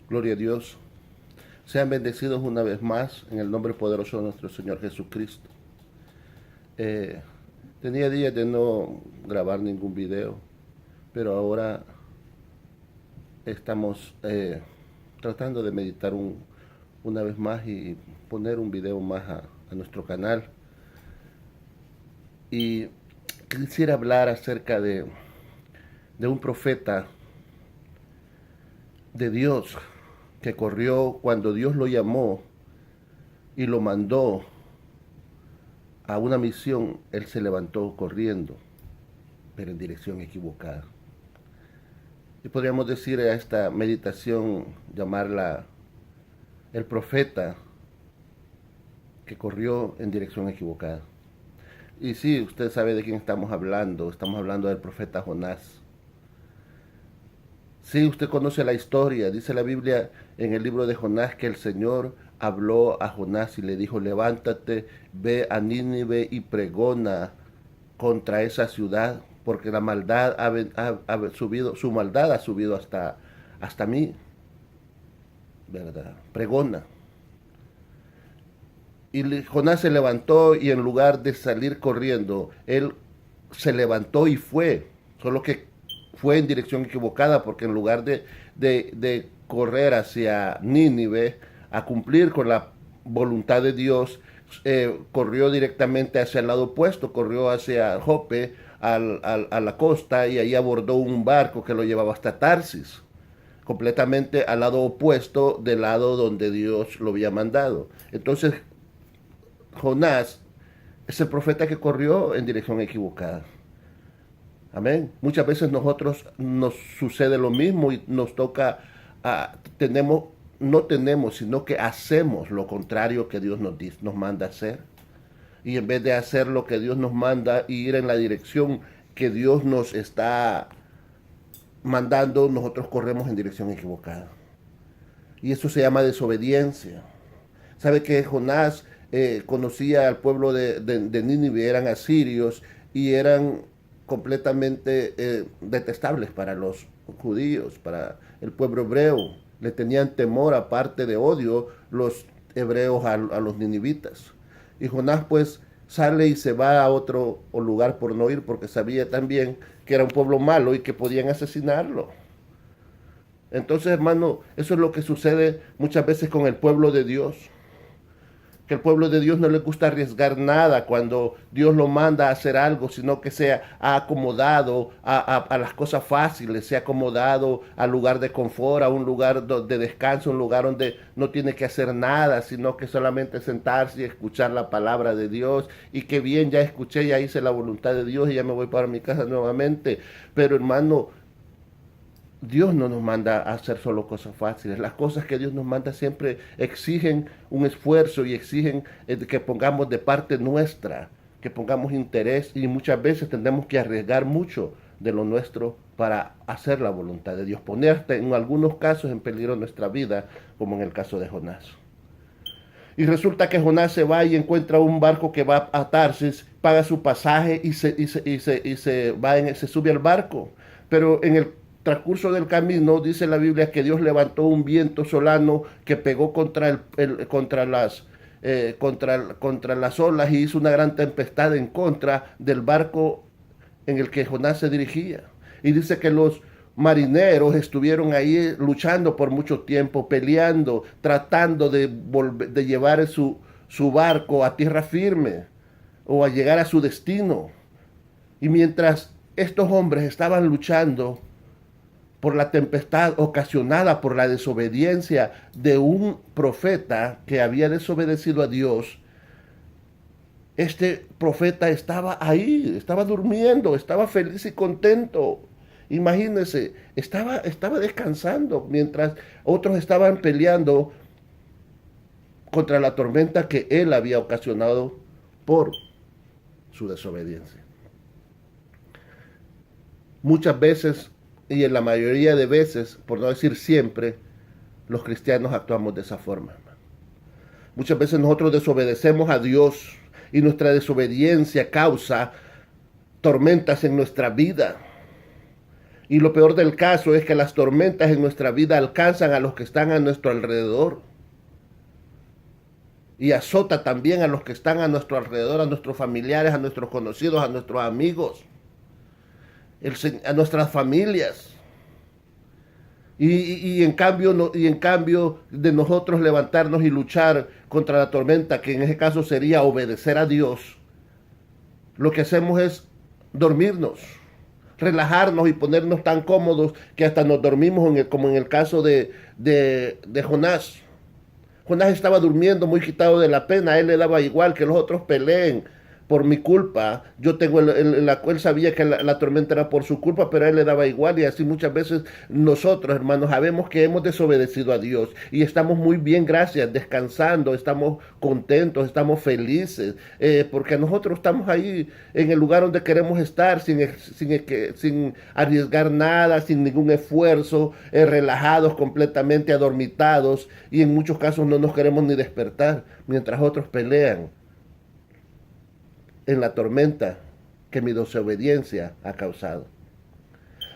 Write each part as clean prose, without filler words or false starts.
Gloria a Dios. Sean bendecidos una vez más en el nombre poderoso de nuestro Señor Jesucristo. Eh, Tenía días de no grabar ningún video, pero ahora estamos tratando de meditar una vez más y poner un video más a nuestro canal. Y quisiera hablar acerca de un profeta de Dios que corrió cuando Dios lo llamó y lo mandó a una misión. Él se levantó corriendo, pero en dirección equivocada. Y podríamos decir a esta meditación, llamarla el profeta que corrió en dirección equivocada. Y sí, usted sabe de quién estamos hablando. Estamos hablando del profeta Jonás. Sí, usted conoce la historia. Dice la Biblia en el libro de Jonás que el Señor habló a Jonás y le dijo: levántate, ve a Nínive y pregona contra esa ciudad, porque la maldad ha subido, su maldad ha subido hasta mí, ¿verdad? Pregona. Y Jonás se levantó y en lugar de salir corriendo, él se levantó y fue. Solo que fue en dirección equivocada, porque en lugar de correr hacia Nínive a cumplir con la voluntad de Dios, corrió directamente hacia el lado opuesto, corrió hacia Jope, a la costa, y ahí abordó un barco que lo llevaba hasta Tarsis, completamente al lado opuesto del lado donde Dios lo había mandado. Entonces, Jonás es el profeta que corrió en dirección equivocada. Amén. Muchas veces nosotros nos sucede lo mismo y nos toca, no tenemos, sino que hacemos lo contrario que Dios nos manda hacer. Y en vez de hacer lo que Dios nos manda y ir en la dirección que Dios nos está mandando, nosotros corremos en dirección equivocada. Y eso se llama desobediencia. ¿Sabe que Jonás conocía al pueblo de Nínive? Eran asirios y eran completamente detestables para los judíos, para el pueblo hebreo. Le tenían temor, aparte de odio, los hebreos a los ninivitas. Y Jonás pues sale y se va a otro lugar por no ir, porque sabía también que era un pueblo malo y que podían asesinarlo. Entonces, hermano, eso es lo que sucede muchas veces con el pueblo de Dios. Que el pueblo de Dios no le gusta arriesgar nada cuando Dios lo manda a hacer algo, sino que se ha acomodado a las cosas fáciles, se ha acomodado al lugar de confort, a un lugar de descanso, un lugar donde no tiene que hacer nada, sino que solamente sentarse y escuchar la palabra de Dios. Y que bien, ya escuché, ya hice la voluntad de Dios y ya me voy para mi casa nuevamente. Pero hermano, Dios no nos manda a hacer solo cosas fáciles. Las cosas que Dios nos manda siempre exigen un esfuerzo y exigen que pongamos de parte nuestra, que pongamos interés, y muchas veces tendremos que arriesgar mucho de lo nuestro para hacer la voluntad de Dios, ponerte en algunos casos en peligro nuestra vida, como en el caso de Jonás. Y resulta que Jonás se va y encuentra un barco que va a Tarsis, paga su pasaje y se sube al barco. Pero en el transcurso del camino, dice la Biblia, que Dios levantó un viento solano que pegó contra las olas y hizo una gran tempestad en contra del barco en el que Jonás se dirigía. Y dice que los marineros estuvieron ahí luchando por mucho tiempo, peleando, tratando de llevar su barco a tierra firme o a llegar a su destino. Y mientras estos hombres estaban luchando por la tempestad ocasionada por la desobediencia de un profeta que había desobedecido a Dios, este profeta estaba ahí, estaba durmiendo, estaba feliz y contento. Imagínense, estaba descansando mientras otros estaban peleando contra la tormenta que él había ocasionado por su desobediencia. Muchas veces, y en la mayoría de veces, por no decir siempre, los cristianos actuamos de esa forma. Muchas veces nosotros desobedecemos a Dios y nuestra desobediencia causa tormentas en nuestra vida. Y lo peor del caso es que las tormentas en nuestra vida alcanzan a los que están a nuestro alrededor. Y azota también a los que están a nuestro alrededor, a nuestros familiares, a nuestros conocidos, a nuestros amigos, a nuestras familias. En cambio, y en cambio de nosotros levantarnos y luchar contra la tormenta, que en ese caso sería obedecer a Dios, lo que hacemos es dormirnos, relajarnos y ponernos tan cómodos que hasta nos dormimos como en el caso de Jonás. Jonás estaba durmiendo muy quitado de la pena, a él le daba igual que los otros peleen por mi culpa. Yo tengo él sabía que la tormenta era por su culpa, pero a él le daba igual. Y así muchas veces nosotros, hermanos, sabemos que hemos desobedecido a Dios y estamos muy bien, gracias, descansando, estamos contentos, estamos felices, porque nosotros estamos ahí en el lugar donde queremos estar, sin arriesgar nada, sin ningún esfuerzo, relajados, completamente adormitados, y en muchos casos no nos queremos ni despertar mientras otros pelean en la tormenta que mi desobediencia ha causado.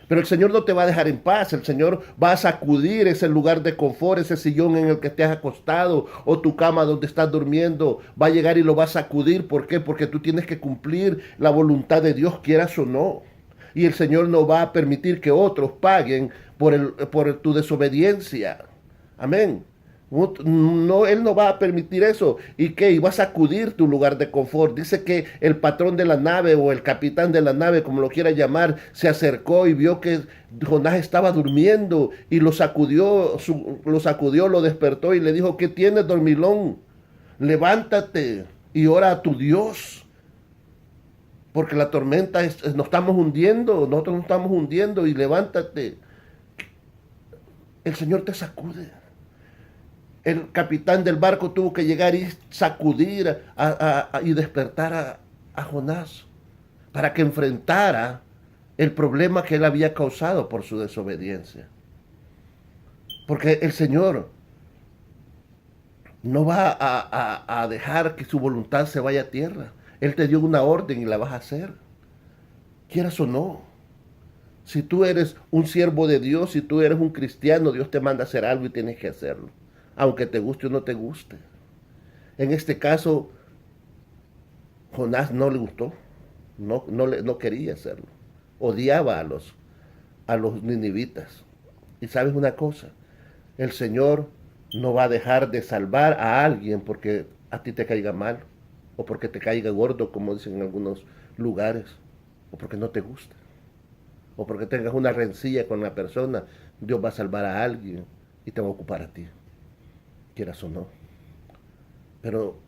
Pero el Señor no te va a dejar en paz. El Señor va a sacudir ese lugar de confort, ese sillón en el que te has acostado o tu cama donde estás durmiendo. Va a llegar y lo va a sacudir. ¿Por qué? Porque tú tienes que cumplir la voluntad de Dios, quieras o no. Y el Señor no va a permitir que otros paguen por tu desobediencia. Amén. No, él no va a permitir eso. ¿Y qué? Y va a sacudir tu lugar de confort. Dice que el patrón de la nave o el capitán de la nave, como lo quiera llamar, se acercó y vio que Jonás estaba durmiendo y lo despertó y le dijo: ¿qué tienes, dormilón? Levántate y ora a tu Dios. Porque la tormenta nos estamos hundiendo, nosotros nos estamos hundiendo, y levántate. El Señor te sacude. El capitán del barco tuvo que llegar y sacudir y despertar a Jonás para que enfrentara el problema que él había causado por su desobediencia. Porque el Señor no va a dejar que su voluntad se vaya a tierra. Él te dio una orden y la vas a hacer, quieras o no. Si tú eres un siervo de Dios, si tú eres un cristiano, Dios te manda a hacer algo y tienes que hacerlo, aunque te guste o no te guste. En este caso, Jonás no le gustó, no quería hacerlo, odiaba a los ninivitas. Y sabes una cosa, el Señor no va a dejar de salvar a alguien porque a ti te caiga mal, o porque te caiga gordo, como dicen en algunos lugares, o porque no te gusta, o porque tengas una rencilla con la persona. Dios va a salvar a alguien y te va a ocupar a ti, quieras o no. Pero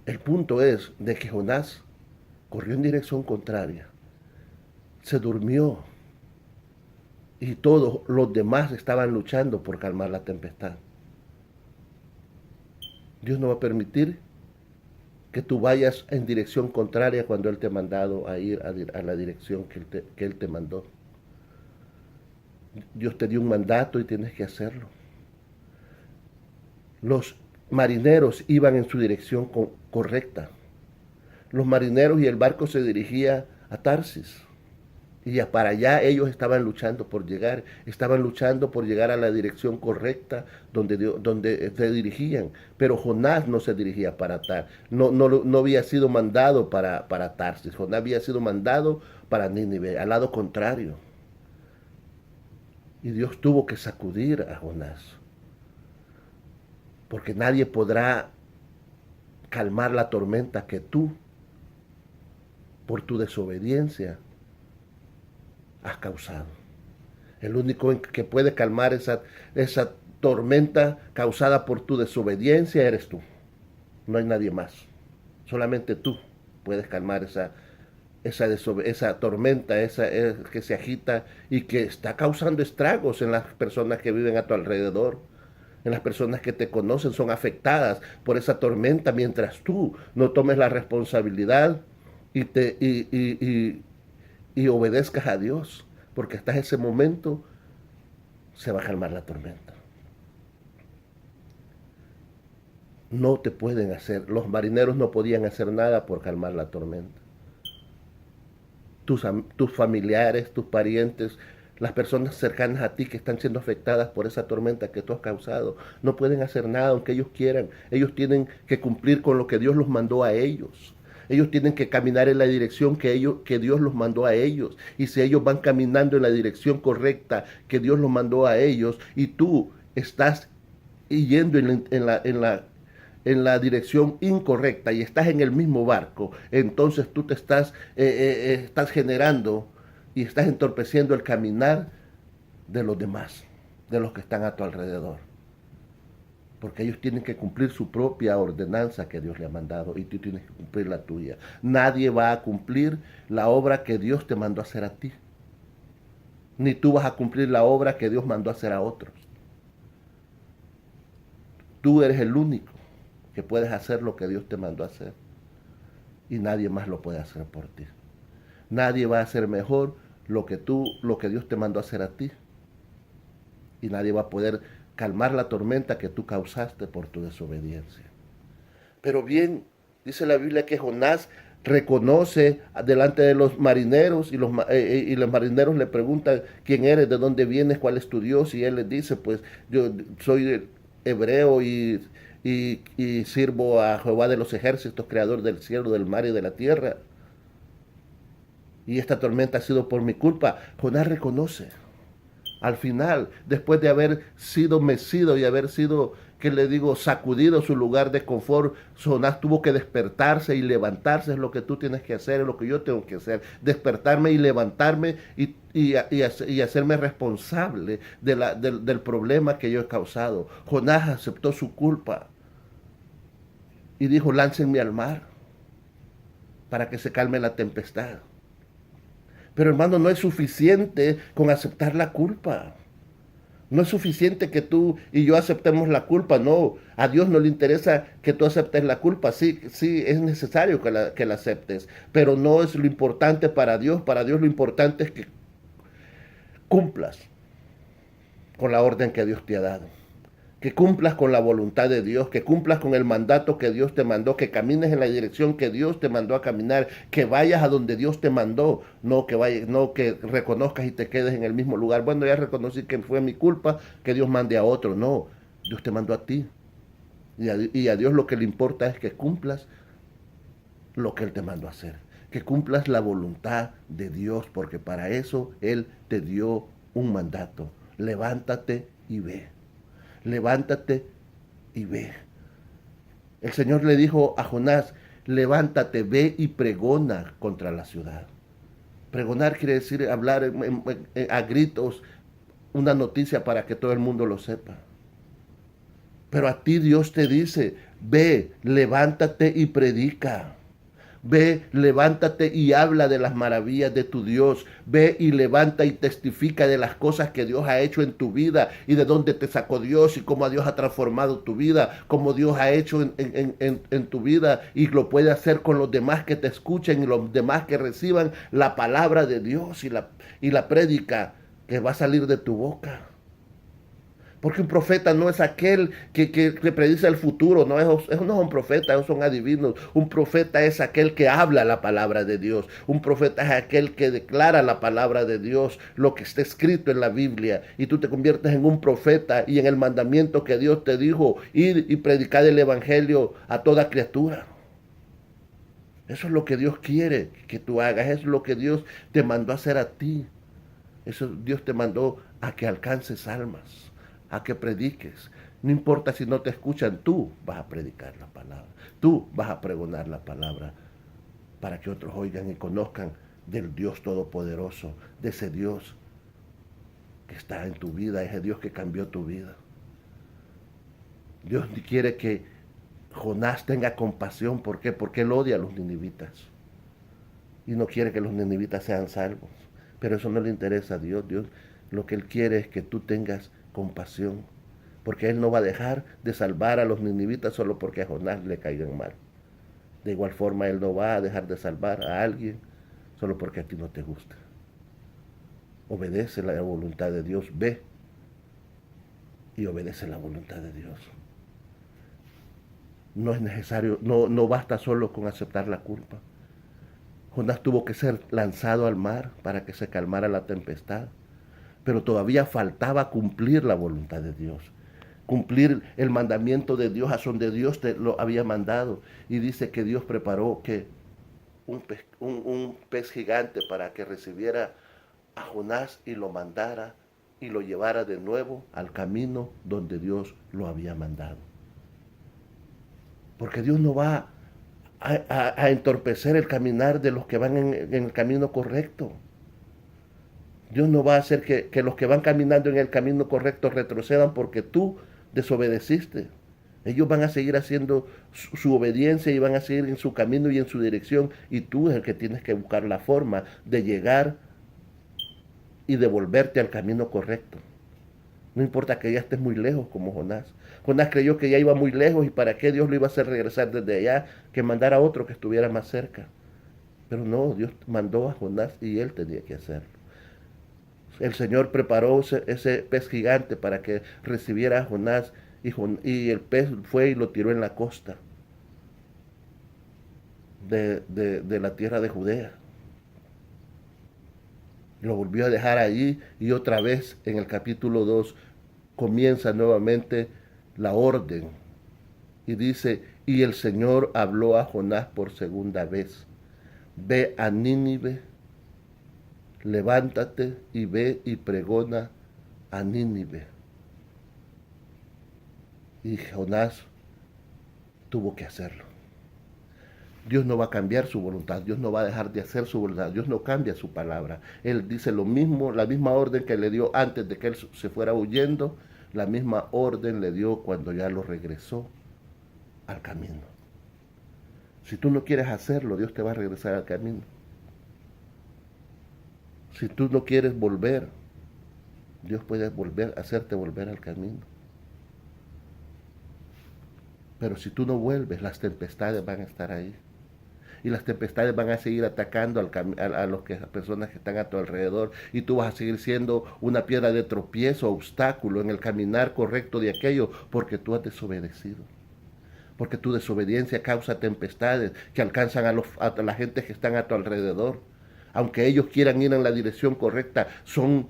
el punto es de que Jonás corrió en dirección contraria, se durmió, y todos los demás estaban luchando por calmar la tempestad. Dios no va a permitir que tú vayas en dirección contraria cuando Él te ha mandado a ir a la dirección que Él te mandó. Dios te dio un mandato y tienes que hacerlo. Los marineros iban en su dirección correcta. Los marineros y el barco se dirigía a Tarsis. Y para allá ellos estaban luchando por llegar a la dirección correcta donde se dirigían. Pero Jonás no se dirigía para Tarsis, no había sido mandado para Tarsis. Jonás había sido mandado para Nínive, al lado contrario. Y Dios tuvo que sacudir a Jonás, porque nadie podrá calmar la tormenta que tú, por tu desobediencia, has causado. El único que puede calmar esa tormenta causada por tu desobediencia eres tú. No hay nadie más. Solamente tú puedes calmar esa tormenta, que se agita y que está causando estragos en las personas que viven a tu alrededor. En las personas que te conocen son afectadas por esa tormenta mientras tú no tomes la responsabilidad y obedezcas a Dios, porque hasta ese momento se va a calmar la tormenta. No te pueden hacer, los marineros no podían hacer nada por calmar la tormenta. Tus familiares, tus parientes, Las personas cercanas a ti que están siendo afectadas por esa tormenta que tú has causado no pueden hacer nada aunque ellos quieran. Ellos tienen que cumplir con lo que Dios los mandó a ellos. Ellos tienen que caminar en la dirección que Dios los mandó a ellos. Y si ellos van caminando en la dirección correcta que Dios los mandó a ellos y tú estás yendo en la dirección incorrecta y estás en el mismo barco, entonces tú te estás generando y estás entorpeciendo el caminar de los demás, de los que están a tu alrededor. Porque ellos tienen que cumplir su propia ordenanza que Dios le ha mandado y tú tienes que cumplir la tuya. Nadie va a cumplir la obra que Dios te mandó a hacer a ti. Ni tú vas a cumplir la obra que Dios mandó a hacer a otros. Tú eres el único que puedes hacer lo que Dios te mandó a hacer. Y nadie más lo puede hacer por ti. Nadie va a hacer mejor lo que Dios te mandó a hacer a ti. Y nadie va a poder calmar la tormenta que tú causaste por tu desobediencia. Pero bien, dice la Biblia que Jonás reconoce delante de los marineros y los marineros le preguntan quién eres, de dónde vienes, cuál es tu Dios, y él les dice, pues yo soy hebreo y sirvo a Jehová de los ejércitos, creador del cielo, del mar y de la tierra. Y esta tormenta ha sido por mi culpa. Jonás reconoce. Al final, después de haber sido mecido y haber sido, ¿qué le digo?, sacudido su lugar de confort, Jonás tuvo que despertarse y levantarse. Es lo que tú tienes que hacer, es lo que yo tengo que hacer. Despertarme y levantarme y hacerme responsable del problema que yo he causado. Jonás aceptó su culpa y dijo, láncenme al mar para que se calme la tempestad. Pero hermano, no es suficiente con aceptar la culpa. No es suficiente que tú y yo aceptemos la culpa, no. A Dios no le interesa que tú aceptes la culpa. Sí, sí, es necesario que la aceptes, pero no es lo importante para Dios. Para Dios lo importante es que cumplas con la orden que Dios te ha dado. Que cumplas con la voluntad de Dios, que cumplas con el mandato que Dios te mandó, que camines en la dirección que Dios te mandó a caminar, que vayas a donde Dios te mandó, no que reconozcas y te quedes en el mismo lugar. Bueno, ya reconocí que fue mi culpa, que Dios mande a otro. No, Dios te mandó a ti. Y a Dios lo que le importa es que cumplas lo que Él te mandó a hacer, que cumplas la voluntad de Dios, porque para eso Él te dio un mandato. Levántate y ve. Levántate y ve. El Señor le dijo a Jonás, levántate, ve y pregona contra la ciudad. Pregonar quiere decir hablar a gritos una noticia para que todo el mundo lo sepa. Pero a ti Dios te dice, ve, levántate y predica. Ve, levántate y habla de las maravillas de tu Dios. Ve y levanta y testifica de las cosas que Dios ha hecho en tu vida y de dónde te sacó Dios y cómo Dios ha transformado tu vida, cómo Dios ha hecho en tu vida y lo puede hacer con los demás que te escuchen y los demás que reciban la palabra de Dios y la prédica que va a salir de tu boca. Porque un profeta no es aquel que predice el futuro, no es un profeta, esos son adivinos. Un profeta es aquel que habla la palabra de Dios. Un profeta es aquel que declara la palabra de Dios, lo que está escrito en la Biblia. Y tú te conviertes en un profeta y en el mandamiento que Dios te dijo, ir y predicar el evangelio a toda criatura. Eso es lo que Dios quiere que tú hagas, eso es lo que Dios te mandó a hacer a ti. Eso Dios te mandó a que alcances almas, a que prediques. No importa si no te escuchan, tú vas a predicar la palabra. Tú vas a pregonar la palabra para que otros oigan y conozcan del Dios Todopoderoso, de ese Dios que está en tu vida, ese Dios que cambió tu vida. Dios quiere que Jonás tenga compasión. ¿Por qué? Porque él odia a los ninivitas y no quiere que los ninivitas sean salvos. Pero eso no le interesa a Dios. Dios lo que Él quiere es que tú tengas compasión, porque Él no va a dejar de salvar a los ninivitas solo porque a Jonás le caigan mal. De igual forma, Él no va a dejar de salvar a alguien solo porque a ti no te gusta. Obedece la voluntad de Dios, ve y obedece la voluntad de Dios. No es necesario, no basta solo con aceptar la culpa. Jonás tuvo que ser lanzado al mar para que se calmara la tempestad. pero todavía faltaba cumplir la voluntad de Dios, cumplir el mandamiento de Dios a donde Dios te lo había mandado. Y dice que Dios preparó que un pez gigante para que recibiera a Jonás y lo mandara y lo llevara de nuevo al camino donde Dios lo había mandado. Porque Dios no va a entorpecer el caminar de los que van en el camino correcto. Dios no va a hacer que los que van caminando en el camino correcto retrocedan porque tú desobedeciste. Ellos van a seguir haciendo su obediencia y van a seguir en su camino y en su dirección. Y tú es el que tienes que buscar la forma de llegar y devolverte al camino correcto. No importa que ya estés muy lejos como Jonás. Jonás creyó que ya iba muy lejos y para qué Dios lo iba a hacer regresar desde allá, que mandara a otro que estuviera más cerca. Pero no, Dios mandó a Jonás y él tenía que hacerlo. El Señor preparó ese pez gigante para que recibiera a Jonás y el pez fue y lo tiró en la costa de la tierra de Judea. Lo volvió a dejar allí y otra vez en el capítulo 2 comienza nuevamente la orden. Y dice, y el Señor habló a Jonás por segunda vez. Ve a Nínive, levántate y ve y pregona a Nínive. Y Jonás tuvo que hacerlo. Dios no va a cambiar su voluntad, Dios no va a dejar de hacer su voluntad, Dios no cambia su palabra. Él dice lo mismo, la misma orden que le dio antes de que él se fuera huyendo, la misma orden le dio cuando ya lo regresó al camino. Si tú no quieres hacerlo, Dios te va a regresar al camino. Si tú no quieres volver, Dios puede hacerte volver al camino. Pero si tú no vuelves, las tempestades van a estar ahí. Y las tempestades van a seguir atacando a las personas que están a tu alrededor. Y tú vas a seguir siendo una piedra de tropiezo, obstáculo en el caminar correcto de aquello, porque tú has desobedecido. Porque tu desobediencia causa tempestades que alcanzan a la gente que están a tu alrededor. Aunque ellos quieran ir en la dirección correcta, son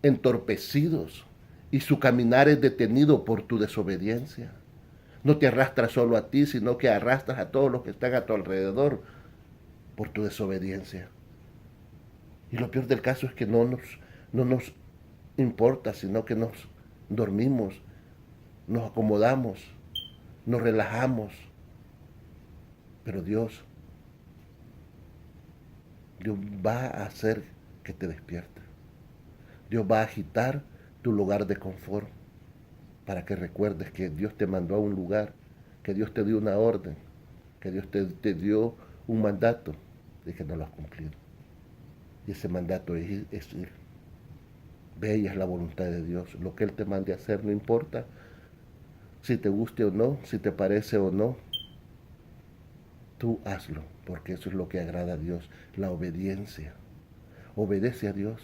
entorpecidos. Y su caminar es detenido por tu desobediencia. No te arrastras solo a ti, sino que arrastras a todos los que están a tu alrededor por tu desobediencia. Y lo peor del caso es que no nos importa, sino que nos dormimos, nos acomodamos, nos relajamos. Pero Dios va a hacer que te despiertes. Dios va a agitar tu lugar de confort para que recuerdes que Dios te mandó a un lugar, que Dios te dio una orden, que Dios te dio un mandato y que no lo has cumplido. Y ese mandato es ir. Bella es la voluntad de Dios. Lo que Él te mande a hacer, no importa si te guste o no, si te parece o no, tú hazlo, porque eso es lo que agrada a Dios, la obediencia. Obedece a Dios.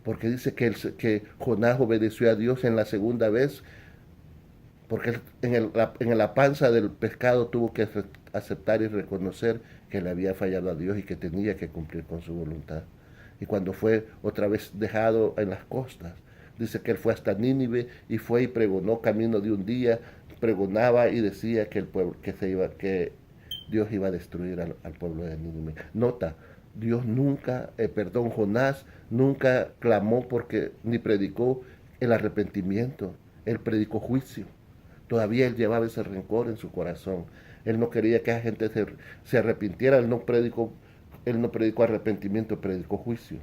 Porque dice que Jonás obedeció a Dios en la segunda vez, porque en la panza del pescado tuvo que aceptar y reconocer que le había fallado a Dios y que tenía que cumplir con su voluntad. Y cuando fue otra vez dejado en las costas, dice que él fue hasta Nínive y fue y pregonó camino de un día, pregonaba y decía que el pueblo que Dios iba a destruir al pueblo de Nínive. Nota, Dios nunca, Jonás nunca clamó porque ni predicó el arrepentimiento, él predicó juicio. Todavía él llevaba ese rencor en su corazón. Él no quería que la gente se arrepintiera, él no predicó arrepentimiento, predicó juicio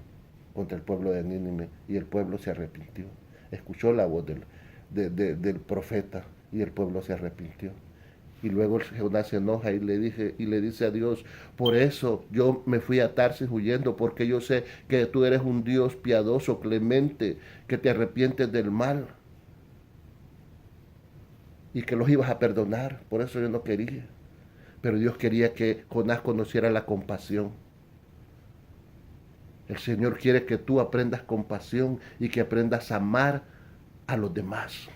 contra el pueblo de Nínive y el pueblo se arrepintió. Escuchó la voz del profeta y el pueblo se arrepintió. Y luego Jonás se enoja y le dice a Dios, por eso yo me fui a Tarsis huyendo, porque yo sé que tú eres un Dios piadoso, clemente, que te arrepientes del mal y que los ibas a perdonar. Por eso yo no quería. Pero Dios quería que Jonás conociera la compasión. El Señor quiere que tú aprendas compasión y que aprendas a amar a los demás.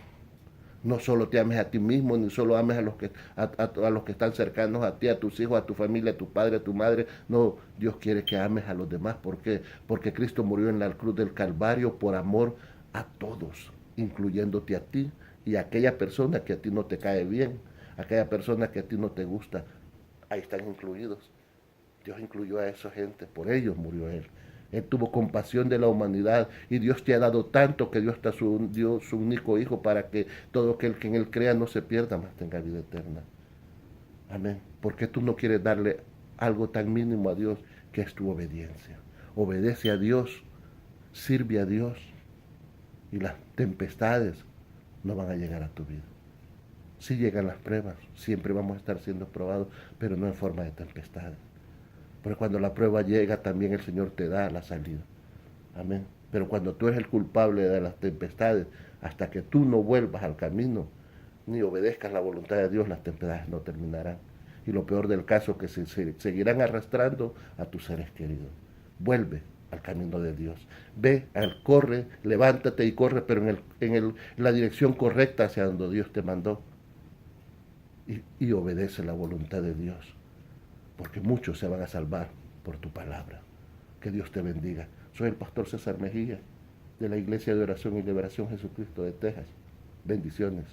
No solo te ames a ti mismo, ni solo ames a los que están cercanos a ti, a tus hijos, a tu familia, a tu padre, a tu madre. No, Dios quiere que ames a los demás. ¿Por qué? Porque Cristo murió en la cruz del Calvario por amor a todos, incluyéndote a ti y a aquella persona que a ti no te cae bien, aquella persona que a ti no te gusta. Ahí están incluidos. Dios incluyó a esa gente, por ellos murió Él. Él tuvo compasión de la humanidad y Dios te ha dado tanto que Dios dio su único Hijo para que todo aquel que en Él crea no se pierda, mas tenga vida eterna. Amén. ¿Por qué tú no quieres darle algo tan mínimo a Dios que es tu obediencia? Obedece a Dios, sirve a Dios y las tempestades no van a llegar a tu vida. Sí llegan las pruebas, siempre vamos a estar siendo probados, pero no en forma de tempestades. Pero cuando la prueba llega, también el Señor te da la salida. Amén. Pero cuando tú eres el culpable de las tempestades, hasta que tú no vuelvas al camino, ni obedezcas la voluntad de Dios, las tempestades no terminarán. Y lo peor del caso es que se seguirán arrastrando a tus seres queridos. Vuelve al camino de Dios. Ve, corre, levántate y corre, pero en la dirección correcta hacia donde Dios te mandó. Y obedece la voluntad de Dios, porque muchos se van a salvar por tu palabra. Que Dios te bendiga. Soy el pastor César Mejía, de la Iglesia de Oración y Liberación Jesucristo de Texas. Bendiciones.